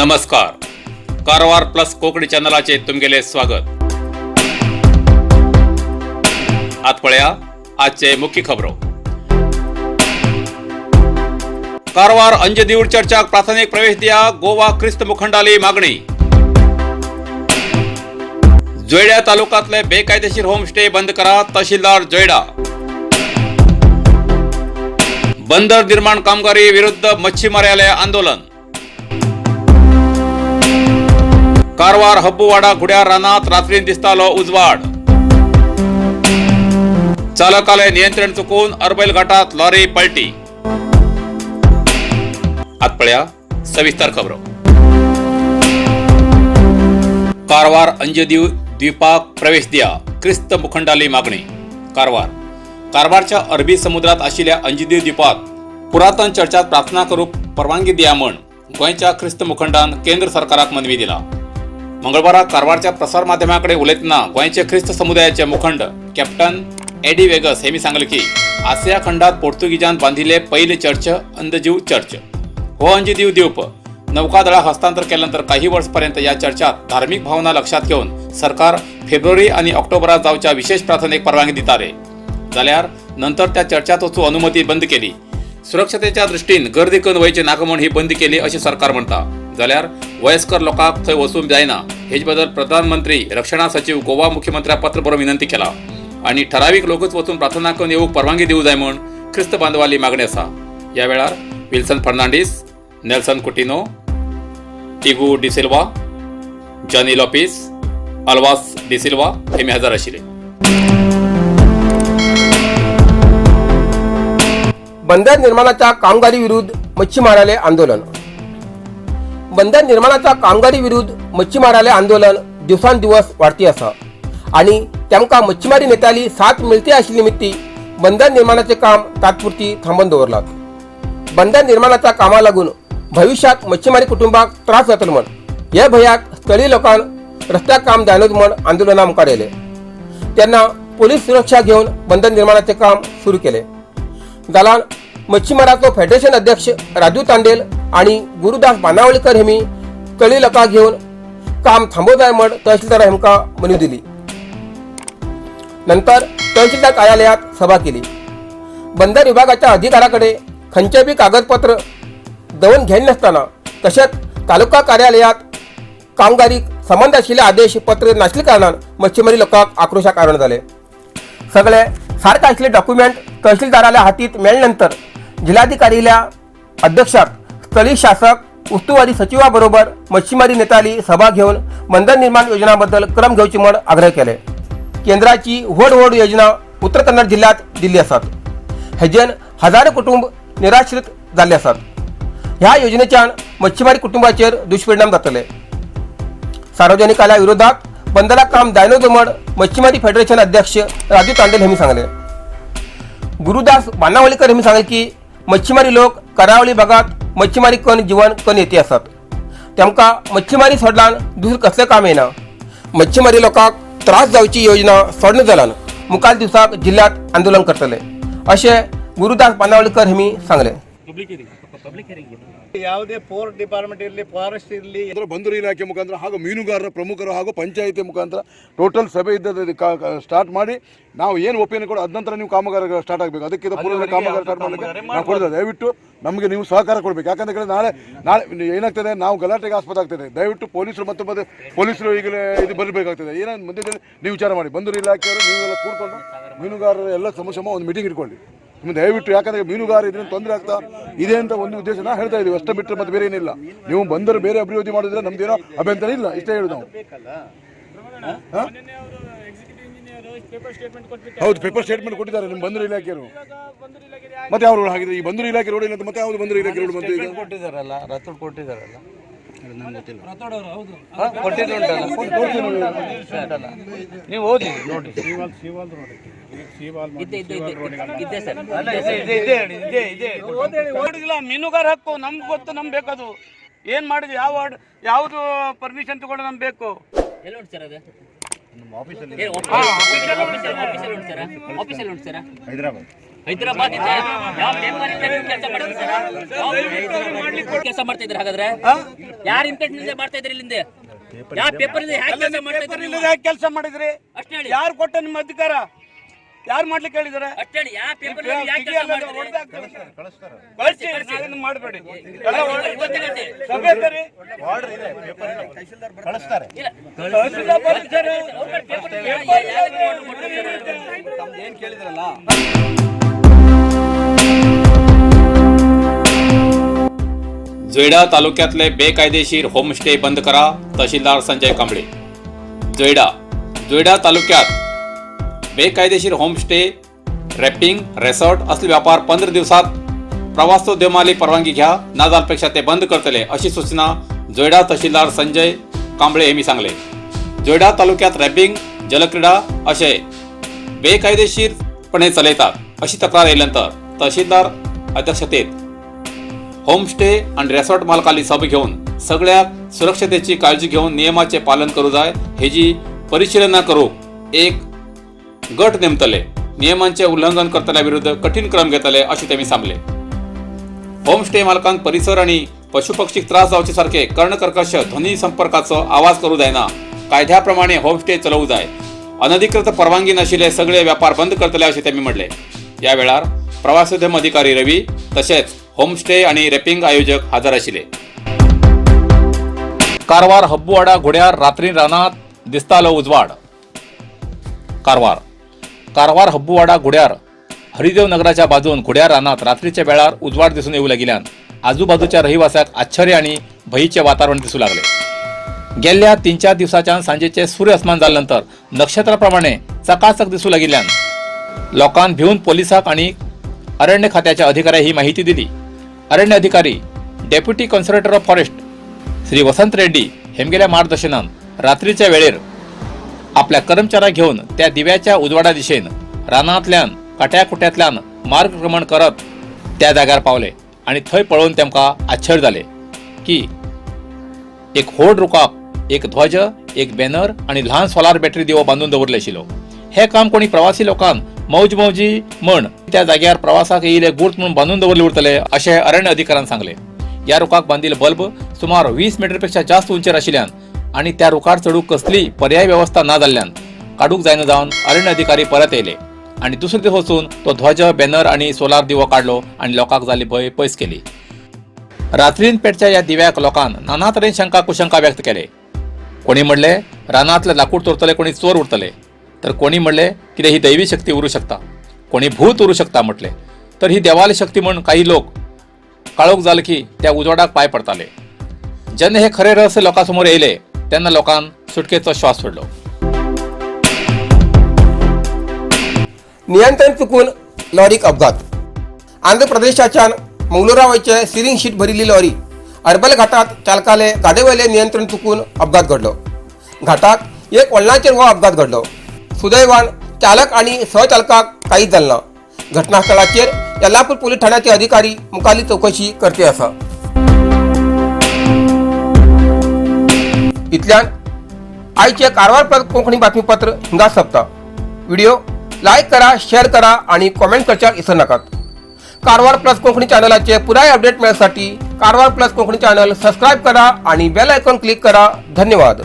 नमस्कार. कारवार प्लस कोकणी चॅनलाचे तुमगेले स्वागत. आत पळया आजचे मुख्य खबरो. कारवार अंजदीवर चर्चाक प्राथमिक प्रवेश दिया गोवा ख्रिस्त मुखंडाली मागणी. जोयड्या तालुक्यातले बेकायदेशीर होमस्टे बंद करा, तहसीलदार जोयडा. बंदर निर्माण कामगारी विरुद्ध मच्छीमाराले आंदोलन. कारवार हब्बुवाडा घुड्यार रानात रात्री दिसतालो उजवाड. चालकाले नियंत्रण चुकून अरबैल घाटात लॉरी पलटी. आतपळ्या सविस्तर खबरो. कारवार अंजदीव द्वीपाक प्रवेश दिया, ख्रिस्त मुखंडाली मागणी. कारवारच्या अरबी समुद्रात आशिल्ल्या अंजदीव द्वीपात पुरातन चर्चात प्रार्थना करूक परवानगी दिया म्हण गोंयच्या ख्रिस्त मुखंडान केंद्र सरकाराक मनवी दिला. मंगळवाराक कारवारच्या प्रसार माध्यमांकडे उलयतना गोंयचे ख्रिस्त समुदायाचे मुखंड कॅप्टन एडी वेगस हेमी सांगले की आसिया खंडात पोर्तुगीजान बांधिल्ले पहिले चर्च अंजदीव चर्च. हो अंजदीव द्वीप नौकादळाक हस्तांतर केल्यानंतर काही वर्षपर्यंत या चर्चात धार्मिक भावना लक्षात घेऊन सरकार फेब्रुवारी आणि ऑक्टोबरात जावच्या विशेष प्रार्थनेक परवानगी दिताले. जाल्यार नंतर त्या चर्चात वचूं अनुमती बंद केली. सुरक्षतेच्या दृष्टीन गर्दी करून वयचे नाका म्हूण ही बंदी केली अशें सरकार म्हणटा. जाल्यार वयस्कर लोकांक थंय वचूंक जायना. हेच बद्दल प्रधानमंत्री रक्षणा सचिव गोवा मुख्यमंत्र्याक पत्र बरोवन विनंती केला आणि ठराविक लोकच वचून प्रार्थना करून येवूंक परवानगी दिवूं जाय म्हूण ख्रिस्त बांधवाली मागणी आसा. ह्या वेळार विल्सन फर्नांडीस, नेल्सन कुटिनो, टिगू डिसिल्वा, जॉनी लॉपिस, अल्वास डिसिल्वा हेमी हजर आशिल्ले. बंदर निर्माणाच्या कामगारी विरुद्ध मच्छीमाराले आंदोलन. बंदर निर्माणाच्या कामगारी विरुद्ध मच्छीमाराले आंदोलन दिवसांदिवस वाढती आसा आणि तेमकां मच्छीमारी नेत्याली साथ मिळते आशिल्ली निमित्ती बंदर निर्माणाचे काम तात्पुरती थांबोवन दवरलात. बंदर निर्माणाच्या कामा लागून भविष्यात मच्छीमारी कुटुंबाक त्रास जातलो म्हण हे भयाक स्थळीय लोकांक रस्त्याक काम जायनात म्हण आंदोलना मुखार येले. तेन्ना पोलीस सुरक्षा घेवन बंदर निर्माणाचे काम सुरू केले. जाल्यार मच्छीमाराचो फेडरेशन अध्यक्ष राजू तांडेल आणि गुरुदास बानावळीकर हेमी स्थळीय लोकांक घेवन काम थांबोव जाय म्हण तहसीलदार हेमकां मनवी दिली. नंतर तहसीलदार कार्यालयात सभा केली. बंदर विभागाच्या अधिकाऱ्याकडे खंयचे बी कागदपत्र दवरून घेयन नासतना तशेंच तालुका कार्यालयात कामगारीक संबंध आशिल्ले आदेश पत्र नाशिल्ल्या कारणान मच्छीमारी लोकांक आक्रोशाक कारण जाले. सगळे सारखे आशिल्ले डॉक्युमेंट तहसीलदाराल्या हातीत मेळ्ळ्यानंतर जिल्हाधिकारील्या अध्यक्षात स्थळीय शासक उस्तुवारी सचिवाबरोबर मच्छीमारी नेत्याली सभा घेऊन बंदर निर्माण योजनाबद्दल क्रम घेवची म्हण आग्रह केले. केंद्राची व्हड योजना उत्तर कन्नड जिल्ह्यात दिल्ली आसात. हेजेन हजारो कुटुंब निराश्रित जाल्ले आसात. ह्या योजनेच्यान मच्छीमारी कुटुंबाचेर दुष्परिणाम जातले. सार्वजनिकाल्या विरोधात बंदराक काम जायना म्हण मच्छीमारी फेडरेशन अध्यक्ष राजू तांडेल हेमी सांगले. गुरुदास बानावळीकर हेमी सांगले की मच्छीमारी लोक करावळी भागात मच्छीमारी करून जीवन करून येते आसात. तेमकां मच्छीमारी सोडल्यान दुसरें कसलें काम येना. मच्छीमारी लोकांक त्रास जावची योजना सोडना जाल्यान मुखार दिवसाक जिल्ह्यात आंदोलन करतले अशें गुरुदास बानावळीकर हेमी सांगले. ಯಾವುದೇ ಪೋರ್ಟ್ ಡಿಪಾರ್ಟ್ಮೆಂಟ್ ಇರಲಿ, ಫಾರೆಸ್ಟ್ ಇರಲಿ, ಬಂದರು ಇಲಾಖೆ ಮುಖಾಂತರ ಹಾಗೂ ಮೀನುಗಾರರ ಪ್ರಮುಖರು ಹಾಗೂ ಪಂಚಾಯಿತಿ ಮುಖಾಂತರ ಟೋಟಲ್ ಸಭೆ ಇದ್ದದ್ದು ಸ್ಟಾರ್ಟ್ ಮಾಡಿ ನಾವು ಏನು ಒಪಿನಿಯನ್ ಕೊಡೋ ಅದ ನಂತರ ನೀವು ಕಾಮಗಾರ ಸ್ಟಾರ್ಟ್ ಆಗಬೇಕು. ಅದಕ್ಕಿಂತ ಪೂರ್ವ ಕಾಮಗಾರ ಸ್ಟಾರ್ಟ್ ಮಾಡಲಿಕ್ಕೆ ನಾವು ಕೊಡೋದು. ದಯವಿಟ್ಟು ನಮಗೆ ನೀವು ಸಹಕಾರ ಕೊಡಬೇಕು. ಯಾಕಂದ್ರೆ ನಾಳೆ ಏನಾಗ್ತದೆ, ನಾವು ಗಲಾಟೆಗೆ ಆಸ್ಪದ ಆಗ್ತದೆ. ದಯವಿಟ್ಟು ಪೊಲೀಸರು ಮತ್ತು ಪೊಲೀಸರು ಈಗಲೇ ಇದು ಬರಬೇಕಾಗ್ತದೆ. ಏನಾದ್ರು ಮಧ್ಯದಲ್ಲಿ ನೀವು ವಿಚಾರ ಮಾಡಿ. ಬಂದರು ಇಲಾಖೆಯವರು ನೀವೆಲ್ಲ ಕೂತ್ಕೊಂಡು ಮೀನುಗಾರರ ಎಲ್ಲ ಸಮಸ್ಯೆ ಒಂದು ಮೀಟಿಂಗ್ ಇಟ್ಕೊಳ್ಳಿ ದಯವಿಟ್ಟು. ಯಾಕಂದರೆ ಮೀನುಗಾರ ಇದರಿಂದ ತೊಂದರೆ ಆಗ್ತಾ ಇದೆ ಅಂತ ಒಂದು ಉದ್ದೇಶ ನಾವು ಹೇಳ್ತಾ ಇದ್ದೀವಿ ಅಷ್ಟೇ, ಬಿಟ್ಟರೆ ಮತ್ತೆ ಬೇರೆ ಏನಿಲ್ಲ. ನೀವು ಬಂದರೆ ಬೇರೆ ಅಭಿವೃದ್ಧಿ ಮಾಡಿದ್ರೆ ನಮ್ದೇನೋ ಅಭ್ಯಂತರ ಇಲ್ಲ, ಇಷ್ಟೇ ಹೇಳುದು ನಾವು. ಹೌದು, ಪೇಪರ್ ಸ್ಟೇಟ್ಮೆಂಟ್ ಕೊಟ್ಟಿದ್ದಾರೆ ನಿಮ್ಮ ಬಂದರು ಇಲಾಖೆಯವರು. ಮತ್ತೆ ಯಾವ ರೋಡ್ ಹಾಕಿದ್ರೆ ಈ ಬಂದರು ಇಲಾಖೆ ರೋಡ್ ಇಲ್ಲ, ಮತ್ತೆ ಯಾವುದು ಬಂದರು ಇಲಾಖೆ ರೋಡ್ ಮತ್ತೆ ಕೊಟ್ಟಿದ್ದಾರಲ್ಲ, ರತೋಡ್ ಕೊಟ್ಟಿದ್ದಾರಲ್ಲ, ನೀವು ಓದಿ ನೋಡಿ. ಮೀನುಗಾರ ಹಕ್ಕು ನಮ್ಗೆ ಗೊತ್ತು, ನಮ್ಗೆ ಬೇಕದು. ಏನ್ ಮಾಡಿದ್ವಿ, ಯಾವ್ದು ಪರ್ಮಿಷನ್ ತಗೊಂಡು ನಮ್ಗೆ ಬೇಕು. ಹೈದರಾಬಾದ್ ಹೈದರಾಬಾದ್ ಇಂದ ಯಾವ ಪೇಪರ್ ಇಂದ ನೀವು ಕೆಲಸ ಮಾಡ್ತಾ ಇದ್ದೀರಾ ಹಾಗಾದ್ರೆ ಯಾರ ಇಂಟೆನ್ಷನ್ ಮಾಡ್ತಾ ಇದ್ರಿ ಇಲ್ಲಿಂದ ಯಾವ ಪೇಪರ್ ಇಂದ ಯಾಕೆ ಕೆಲಸ ಮಾಡ್ತಾ ಇದ್ರಿ ಯಾಕೆ ಕೆಲಸ ಮಾಡಿದ್ರಿ ಅಷ್ಟೇ ಹೇಳಿ ಯಾರು ಕೊಟ್ಟ ನಿಮ್ಮ ಅಧಿಕಾರ ಯಾರು ಮಾಡ್ಲಿಕ್ಕೆ ಹೇಳಿದಾರೆ ಅಷ್ಟೇ ಹೇಳಿ ಯಾವ ಪೇಪರ್ ಇಂದ ಯಾಕೆ ಕೆಲಸ ಮಾಡಿದ್ರಿ ಕಳಿಸಿ ಇದನ್ನ ಮಾಡಬೇಡಿ ಎಲ್ಲ ಸಭೆ ಕರಿ ಕಳಿಸ್ತಾರೆ ಇಲ್ಲ ತಹಸೀಲ್ದಾರ್ ಬರ್ತಾರೆ. ಏನ್ ಕೇಳಿದ್ರಲ್ಲ जोयडा तालुक्यातले बेकायदेशीर होमस्टे बंद करा, तहसीलदार संजय कांबळे. जोयडा तालुक्यात बेकायदेशीर होमस्टे, रॅपिंग, रेसॉर्ट असले व्यापार 15 दिवसात प्रवासोद्यमाली परवानगी घ्या, नाजालपेक्षा ते बंद करतले अशी सूचना जोयडा तहसीलदार संजय कांबळे यांनी सांगले. जोयडा तालुक्यात रॅपिंग, जलक्रीडा असे बेकायदेशीरपणे चालतात अशी तक्रार आल्यानंतर तहसीलदार अध्यक्षतेत होमस्टे आणि रेसॉर्ट मालकाली सभा घेऊन सगळ्या सुरक्षतेची काळजी घेऊन नियमाचे पालन करू जाय हेची परिशीलना करू एक गट नेमतले, नियमांचे उल्लंघन करतल्या विरुद्ध कठीण क्रम घेतले असे त्यांनी सांगले. होमस्टे मालकांक परिसर आणि पशुपक्षीक त्रास जावचे सारखे कर्णकर्कश ध्वनी संपर्काचो आवाज करू जायना, कायद्याप्रमाणे होमस्टे चलवू जाय, अनधिकृत परवानगी नशिले सगळे व्यापार बंद करतले असे त्यांनी म्हटले. या वेळार प्रवासोद्यम अधिकारी रवी तसेच होमस्टे आणि रॅपिंग आयोजक हजर आशिले. कारवार हब्बुवाडा घोड्यार रात्री रानात दिसतालो उजवाड. कारवार हब्बुवाडा घोड्यार हरिदेव नगराच्या बाजून घोड्यार रानात रात्रीच्या वेळार उजवाड दिसून येऊ लागल्यान आजूबाजूच्या रहिवाशांक आश्चर्य आणि भयीचे वातावरण दिसू लागले. गेल्या 3-4 दिवसाच्या सांजेचे सूर्य अस्मान झाल्यानंतर नक्षत्राप्रमाणे चकाचक दिसू लागिल्ल्यान लोकांन भिवून पोलिसांक आणि अरण्य खात्याच्या अधिकाऱ्यांनी ही माहिती दिली. अरण्य अधिकारी deputy conservator of forest Shri Vasant Reddy हेमगेल्या मार्गदर्शनान रात्रीच्या वेळेर आपल्या कर्मचाऱ्यांक घेऊन त्या दिव्याच्या उजवाडा दिशेन रानांतल्यान काट्याकुट्यांतल्यान मार्गक्रमण करत त्या जाग्यार पावले आणि थंय पळोवन तेमकां आश्चर्य जाले की एक होड रुखाक एक ध्वज, एक बॅनर आणि लहान सोलार बॅटरी दिवो बांधून दवरले आशिल्लो. हे काम कोणी प्रवासी लोकांन मौजी म्हण त्या जाग्यार प्रवासाक येयले गुर्त म्हणून बांधून दवरले उरतले अशें अरण्य अधिकाऱ्यान सांगले. या रुखाक बांदिल्ले बल्ब सुमार 20 मीटरपेक्षा जास्त उंचेर आशिल्ल्यान आणि त्या रुखार चढूक कसली पर्यायी व्यवस्था ना जाल्ल्यान काडूक जायना जावन अरण्य अधिकारी परत येयले आणि दुसरे दिवस वचून तो ध्वज, बॅनर आणि सोलार दिवो काडलो आणि लोकांक जाल्ली भंय पयस केली. रात्रीन पेटच्या या दिव्याक लोकांन नाना तरेन शंका कुशंका व्यक्त केले. कोणी म्हणले रानांतले लाकूड चोरतले कोणी चोर उरतले, तर कोणी म्हणले की ही दैवी शक्ती उरू शकता, कोणी भूत उरू शकता म्हटले, तर ही देवाली शक्ती म्हणून काही लोक काळोख जाले की त्या उजवाडाक पाय पडताले. जेन्ना हे खरे रहस्य लोकांसमोर येयले तेन्ना लोकांन सुटकेचो श्वास सोडलो. नियंत्रण चुकून लॉरीक अपघात. आंध्र प्रदेशाच्या मंगळुरावयचे सिरिंग शीट भरिल्ली लॉरी अर्बल घाटात चालकाले गाडयेवेले नियंत्रण चुकून अपघात घडलो. घाटात एक वळणाचेर हो अपघात घडलो. सुदैवान चालक आणि सहचालकाक काहीच जालें ना. घटनास्थळाचेर यल्लापूर पोलीस ठाण्याचे अधिकारी मुखाल्ली चौकशी करते आसा. इतल्यान आयचे कारवार प्लस कोंकणी बातमीपत्र हिंगा सोंपता. व्हिडिओ लाईक करा, शेअर करा आणि कॉमेंट करच्याक विसरू नकात. कारवार प्लस कोंकणी चॅनलाचे पुराय अपडेट मिळण्यासाठी Karwar plus Konkani channel subscribe करा आणि बेल आयकॉन क्लिक करा. धन्यवाद.